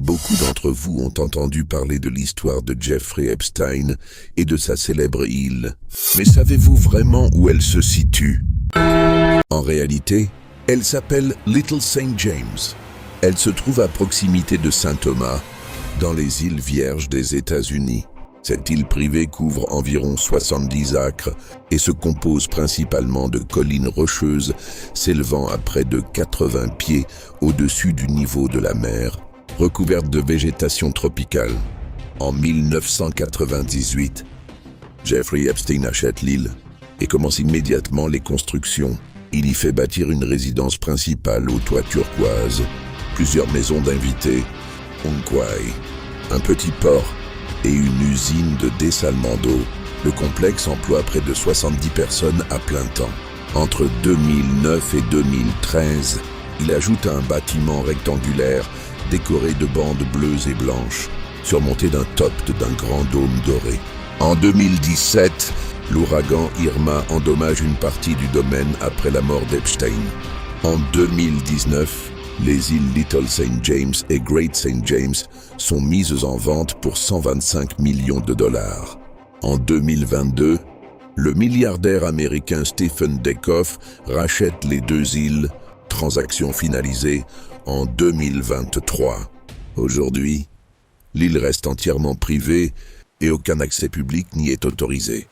Beaucoup d'entre vous ont entendu parler de l'histoire de Jeffrey Epstein et de sa célèbre île. Mais savez-vous vraiment où elle se situe? En réalité, elle s'appelle Little St. James. Elle se trouve à proximité de Saint-Thomas, dans les îles Vierges des États-Unis. Cette île privée couvre environ 70 acres et se compose principalement de collines rocheuses s'élevant à près de 80 pieds au-dessus du niveau de la mer, recouvertes de végétation tropicale. En 1998, Jeffrey Epstein achète l'île et commence immédiatement les constructions. Il y fait bâtir une résidence principale au toit turquoise, plusieurs maisons d'invités, un quai, un petit port et une usine de dessalement d'eau. Le complexe emploie près de 70 personnes à plein temps. Entre 2009 et 2013, il ajoute un bâtiment rectangulaire décoré de bandes bleues et blanches, surmonté d'un top d'un grand dôme doré. En 2017, l'ouragan Irma endommage une partie du domaine après la mort d'Epstein. En 2019, les îles Little St. James et Great St. James sont mises en vente pour 125 millions de dollars. En 2022, le milliardaire américain Stephen Dekoff rachète les deux îles, transaction finalisée en 2023. Aujourd'hui, l'île reste entièrement privée et aucun accès public n'y est autorisé.